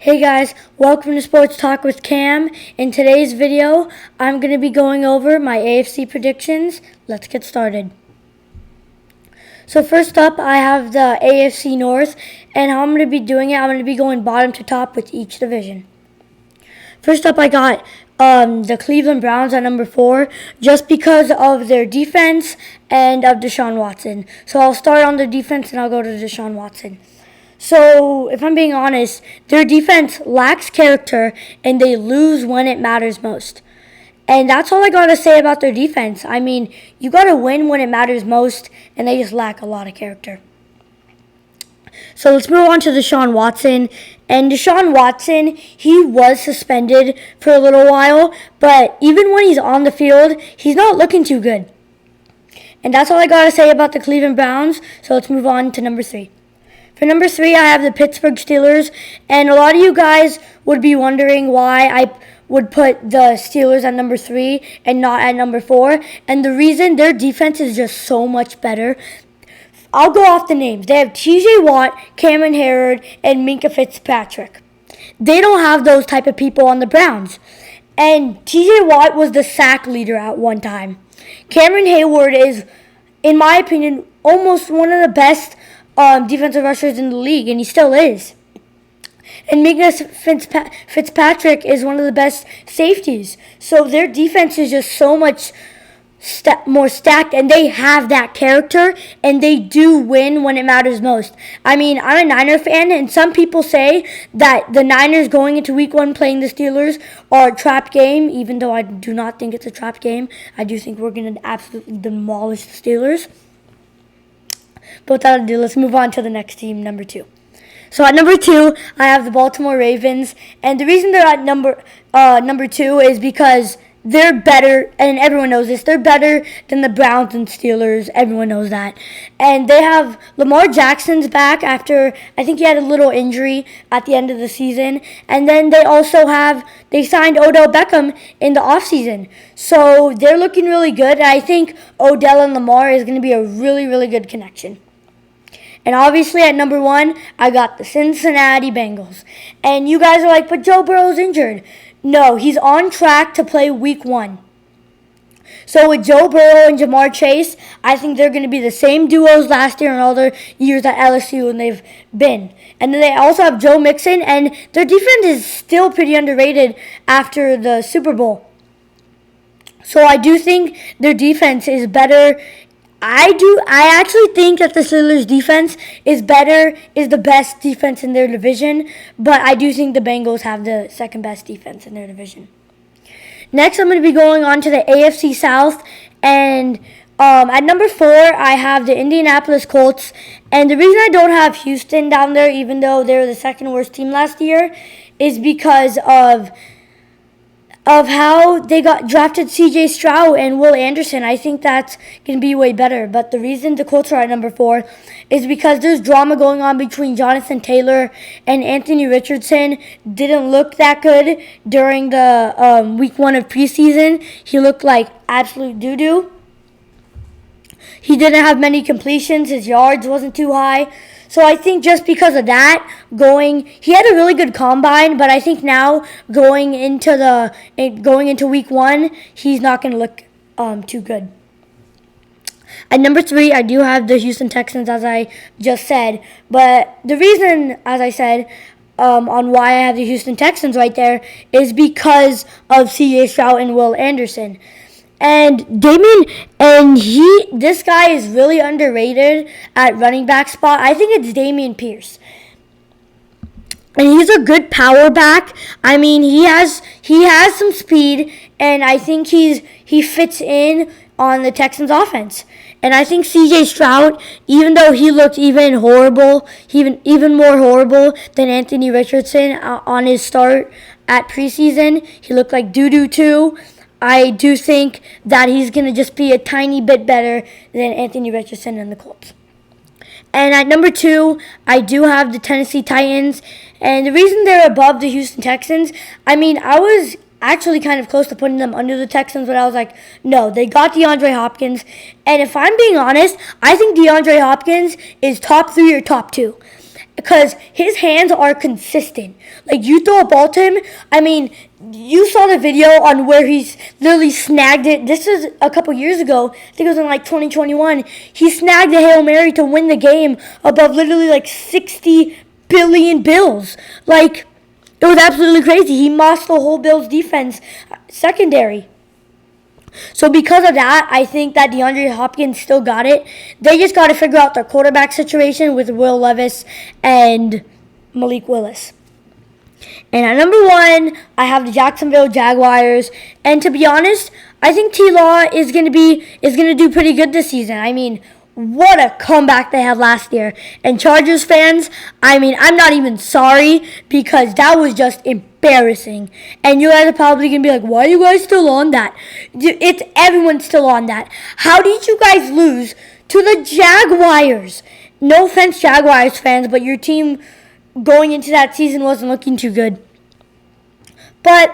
Hey guys, welcome to Sports Talk with Cam. In today's video, I'm going to be going over my AFC predictions. Let's get started. So first up, I have the AFC North, and how I'm going to be doing it, I'm going to be going bottom to top with each division. First up, I got the Cleveland Browns at number 4, just because of their defense and of Deshaun Watson. So I'll start on the defense and I'll go to Deshaun Watson. So, if I'm being honest, their defense lacks character and they lose when it matters most. And that's all I got to say about their defense. I mean, you got to win when it matters most, and they just lack a lot of character. So, let's move on to Deshaun Watson. And Deshaun Watson, he was suspended for a little while, but even when he's on the field, he's not looking too good. And that's all I got to say about the Cleveland Browns. So, let's move on to number 3. For number 3, I have the Pittsburgh Steelers, and a lot of you guys would be wondering why I would put the Steelers at number 3 and not at number 4, and the reason, their defense is just so much better. I'll go off the names. They have TJ Watt, Cameron Heyward, and Minkah Fitzpatrick. They don't have those type of people on the Browns, and TJ Watt was the sack leader at one time. Cameron Heyward is, in my opinion, almost one of the best defensive rushers in the league, and he still is. And Minkah Fitzpatrick is one of the best safeties. So their defense is just so much more stacked, and they have that character, and they do win when it matters most. I mean, I'm a Niner fan, and some people say that the Niners going into Week 1 playing the Steelers are a trap game, even though I do not think it's a trap game. I do think we're going to absolutely demolish the Steelers. But without ado, let's move on to the next team, number 2. So at number 2, I have the Baltimore Ravens, and the reason they're at number 2 is because they're better, and everyone knows this. They're better than the Browns and Steelers. Everyone knows that. And they have Lamar Jackson's back after, I think he had a little injury at the end of the season. And then they also they signed Odell Beckham in the offseason. So they're looking really good. And I think Odell and Lamar is going to be a really, really good connection. And obviously at number 1, I got the Cincinnati Bengals. And you guys are like, but Joe Burrow's injured. No, he's on track to play Week 1. So with Joe Burrow and Jamar Chase, I think they're going to be the same duos last year and all the years at LSU and they've been. And then they also have Joe Mixon, and their defense is still pretty underrated after the Super Bowl. So I do think their defense is better. I actually think that the Steelers' defense is the best defense in their division, but I do think the Bengals have the second best defense in their division. Next, I'm going to be going on to the AFC South, and at number 4, I have the Indianapolis Colts, and the reason I don't have Houston down there, even though they were the second worst team last year, is because of how they got drafted C.J. Stroud and Will Anderson. I think that's going to be way better. But the reason the Colts are at number 4 is because there's drama going on between Jonathan Taylor and Anthony Richardson. Didn't look that good during the Week 1 of preseason. He looked like absolute doo-doo. He didn't have many completions. His yards wasn't too high. So I think just because of that, he had a really good combine, but I think now going into Week 1, he's not going to look too good. At number 3, I do have the Houston Texans, as I just said, but the reason, as I said, on why I have the Houston Texans right there is because of C.J. Stroud and Will Anderson. And this guy is really underrated at running back spot. I think it's Dameon Pierce. And he's a good power back. I mean, he has some speed, and I think he fits in on the Texans offense. And I think C.J. Stroud, even though he looked even more horrible than Anthony Richardson on his start at preseason, he looked like doo-doo too. I do think that he's going to just be a tiny bit better than Anthony Richardson and the Colts. And at number 2, I do have the Tennessee Titans. And the reason they're above the Houston Texans, I mean, I was actually kind of close to putting them under the Texans, but I was like, no, they got DeAndre Hopkins. And if I'm being honest, I think DeAndre Hopkins is top 3 or top 2. because his hands are consistent. Like, you throw a ball to him, I mean, you saw the video on where he's literally snagged it. This was a couple years ago. I think it was in like 2021. He snagged a Hail Mary to win the game above literally like 60 billion Bills. Like, it was absolutely crazy. He mossed the whole Bills defense secondary. So because of that, I think that DeAndre Hopkins still got it. They just got to figure out their quarterback situation with Will Levis and Malik Willis. And at number 1, I have the Jacksonville Jaguars. And to be honest, I think T-Law is gonna do pretty good this season. I mean, what a comeback they had last year. And Chargers fans, I mean, I'm not even sorry, because that was just embarrassing. And you guys are probably going to be like, why are you guys still on that? Everyone's still on that. How did you guys lose to the Jaguars? No offense, Jaguars fans, but your team going into that season wasn't looking too good. But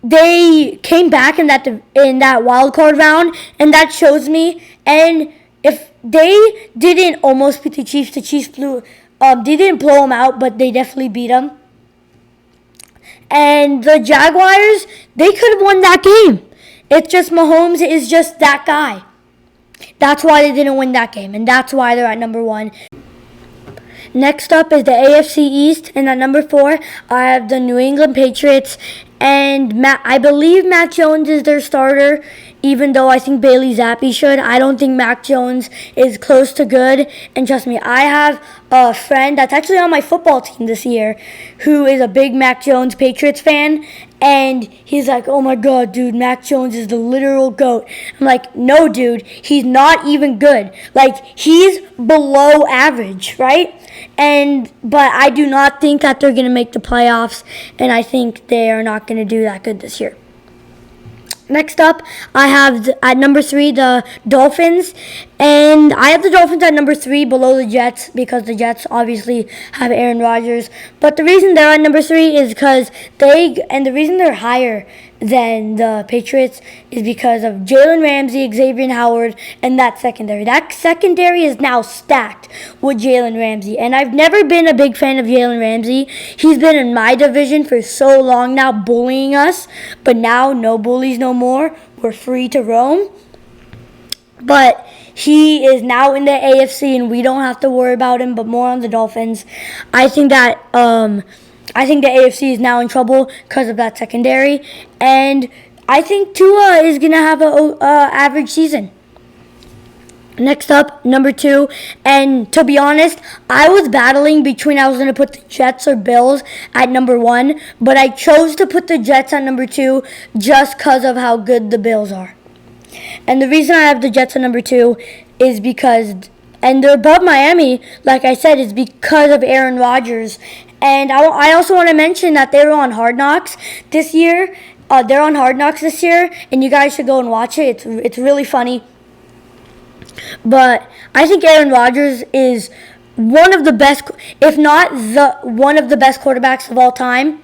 they came back in that wild card round, and that shows me. And if they didn't almost beat the Chiefs they didn't blow them out, but they definitely beat them. And the Jaguars, they could have won that game. It's just Mahomes is just that guy. That's why they didn't win that game, and that's why they're at number 1. Next up is the AFC East, and at number 4, I have the New England Patriots. And I believe Mac Jones is their starter, even though I think Bailey Zappi should. I don't think Mac Jones is close to good. And trust me, I have a friend that's actually on my football team this year who is a big Mac Jones Patriots fan. And he's like, oh my God, dude, Mac Jones is the literal GOAT. I'm like, no, dude, he's not even good. Like, he's below average, right? But I do not think that they're going to make the playoffs, and I think they are not going to do that good this year. Next up, I have at number 3 the Dolphins, and I have the Dolphins at number 3 below the Jets because the Jets obviously have Aaron Rodgers. But the reason they're at number 3 is because the reason they're higher than the Patriots is because of Jalen Ramsey, Xavier Howard, and that secondary. That secondary is now stacked with Jalen Ramsey, and I've never been a big fan of Jalen Ramsey. He's been in my division for so long now, bullying us, but now no bullies no more. We're free to roam. But he is now in the AFC, and we don't have to worry about him, but more on the Dolphins. I think the AFC is now in trouble because of that secondary, and I think Tua is going to have an average season. Next up, number 2, and to be honest, I was battling between I was going to put the Jets or Bills at number 1, but I chose to put the Jets at number 2 just because of how good the Bills are. And the reason I have the Jets at number 2 is because, and they're above Miami, like I said, is because of Aaron Rodgers. And I also want to mention that they were on Hard Knocks this year. They're on Hard Knocks this year, and you guys should go and watch it. It's really funny. But I think Aaron Rodgers is one of the best, if not one of the best quarterbacks of all time.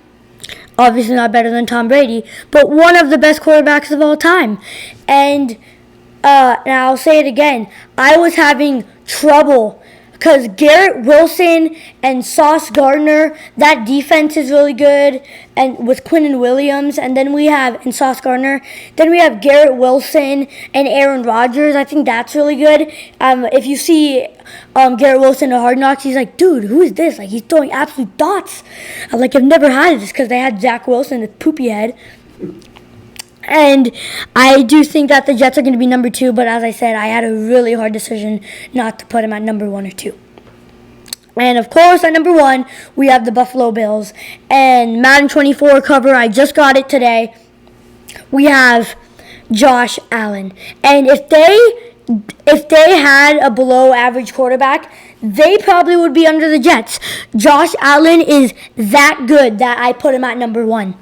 Obviously not better than Tom Brady, but one of the best quarterbacks of all time. And I'll say it again. I was having trouble because Garrett Wilson and Sauce Gardner, that defense is really good, and with Quinnen Williams, and then we have, and Sauce Gardner, then we have Garrett Wilson and Aaron Rodgers. I think that's really good. If you see Garrett Wilson at Hard Knocks, he's like, dude, who is this? Like, he's throwing absolute dots. I'm like, I've never had this because they had Zach Wilson, the poopy head. And I do think that the Jets are going to be number 2, but as I said, I had a really hard decision not to put him at number 1 or 2. And of course, at number 1, we have the Buffalo Bills. And Madden 24 cover, I just got it today. We have Josh Allen. And if they had a below average quarterback, they probably would be under the Jets. Josh Allen is that good that I put him at number 1.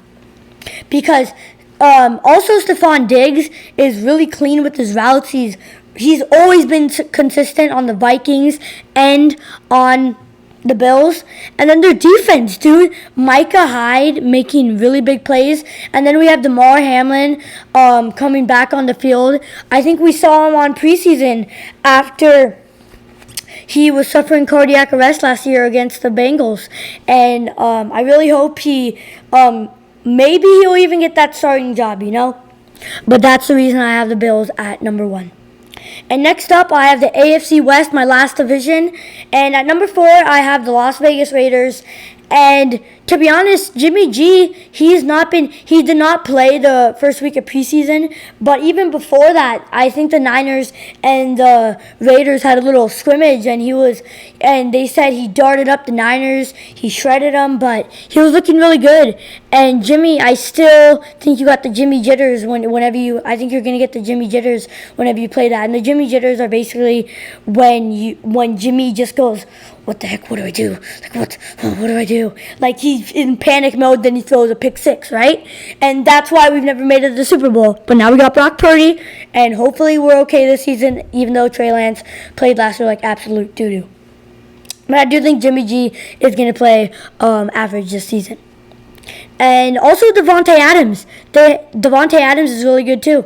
Because also Stephon Diggs is really clean with his routes. He's always been consistent on the Vikings and on the Bills. And then their defense, dude. Micah Hyde making really big plays. And then we have DeMar Hamlin coming back on the field. I think we saw him on preseason after he was suffering cardiac arrest last year against the Bengals, and I really hope maybe he'll even get that starting job, But that's the reason I have the Bills at number 1. And next up, I have the AFC West, my last division. And at number 4, I have the Las Vegas Raiders. And to be honest, Jimmy G, he did not play the first week of preseason. But even before that, I think the Niners and the Raiders had a little scrimmage, and they said he darted up the Niners, he shredded them, but he was looking really good. And Jimmy, I still think you got the Jimmy jitters I think you're gonna get the Jimmy jitters whenever you play that. And the Jimmy jitters are basically when Jimmy just goes, what the heck, what do I do? Like, what do I do? Like, he's in panic mode, then he throws a pick 6, right? And that's why we've never made it to the Super Bowl. But now we got Brock Purdy, and hopefully we're okay this season, even though Trey Lance played last year like absolute doo-doo. But I do think Jimmy G is going to play average this season. And also Devontae Adams. Devontae Adams is really good too.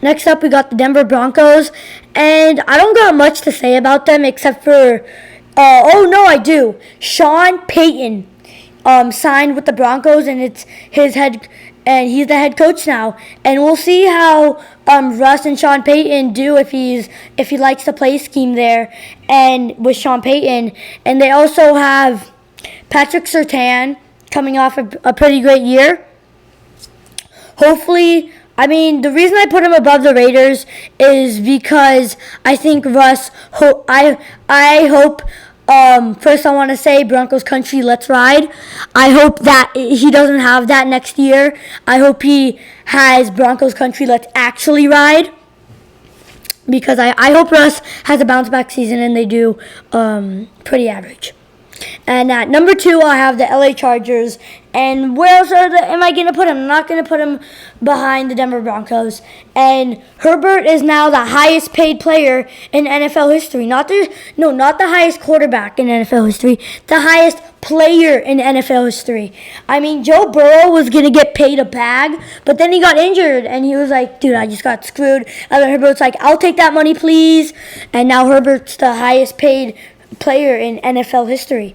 Next up, we got the Denver Broncos, and I don't got much to say about them except for, I do. Sean Payton signed with the Broncos, and he's the head coach now. And we'll see how Russ and Sean Payton do if he likes the play scheme there, and with Sean Payton. And they also have Patrick Surtain coming off a pretty great year. Hopefully. The reason I put him above the Raiders is because I think Russ, I hope, first I want to say Broncos country, let's ride. I hope that he doesn't have that next year. I hope he has Broncos country, let's actually ride. Because I hope Russ has a bounce back season and they do pretty average. And at number 2, I have the LA Chargers. And where else am I going to put him? I'm not going to put him behind the Denver Broncos. And Herbert is now the highest paid player in NFL history. Not the highest quarterback in NFL history. The highest player in NFL history. Joe Burrow was going to get paid a bag, but then he got injured. And he was like, dude, I just got screwed. And then Herbert's like, I'll take that money, please. And now Herbert's the highest paid player in NFL history.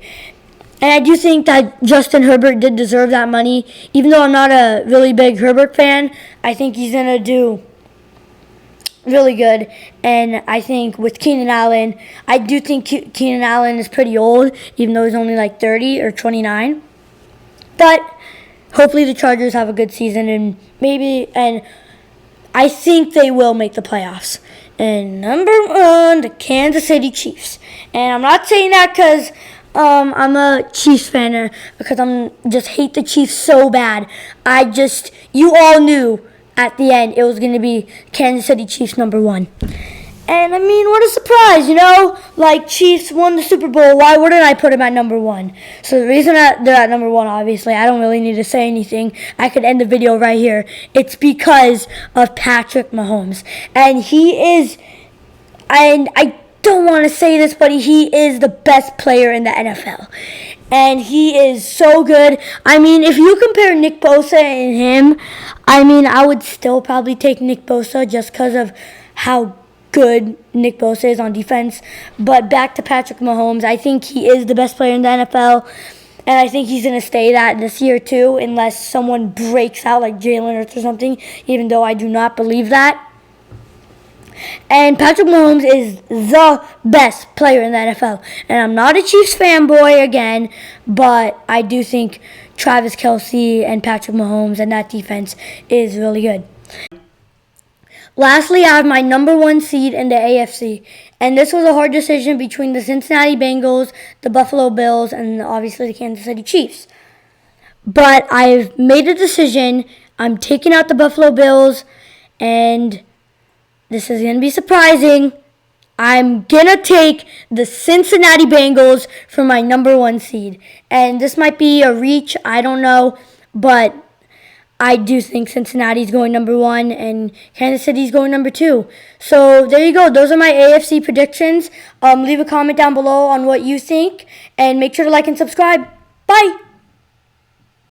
And I do think that Justin Herbert did deserve that money. Even though I'm not a really big Herbert fan, I think he's going to do really good. And I think with Keenan Allen, I do think Keenan Allen is pretty old, even though he's only like 30 or 29. But hopefully the Chargers have a good season, and I think they will make the playoffs. And number 1, the Kansas City Chiefs. And I'm not saying that because I'm a Chiefs fan, because I'm just hate the Chiefs so bad. You all knew at the end it was going to be Kansas City Chiefs number 1. And what a surprise, Like, Chiefs won the Super Bowl. Why wouldn't I put them at number 1? So the reason that they're at number 1, obviously, I don't really need to say anything. I could end the video right here. It's because of Patrick Mahomes. And I don't want to say this, but he is the best player in the NFL. And he is so good. If you compare Nick Bosa and him, I would still probably take Nick Bosa just because of how good Nick Bosa is on defense. But back to Patrick Mahomes, I think he is the best player in the NFL. And I think he's going to stay that this year too, unless someone breaks out like Jalen Hurts or something, even though I do not believe that. And Patrick Mahomes is the best player in the NFL. And I'm not a Chiefs fanboy again, but I do think Travis Kelce and Patrick Mahomes and that defense is really good. Lastly, I have my number 1 seed in the AFC. And this was a hard decision between the Cincinnati Bengals, the Buffalo Bills, and obviously the Kansas City Chiefs. But I've made a decision. I'm taking out the Buffalo Bills, and this is going to be surprising. I'm going to take the Cincinnati Bengals for my number 1 seed. And this might be a reach, I don't know, but I do think Cincinnati's going number 1 and Kansas City's going number 2. So there you go. Those are my AFC predictions. Leave a comment down below on what you think, and make sure to like and subscribe. Bye!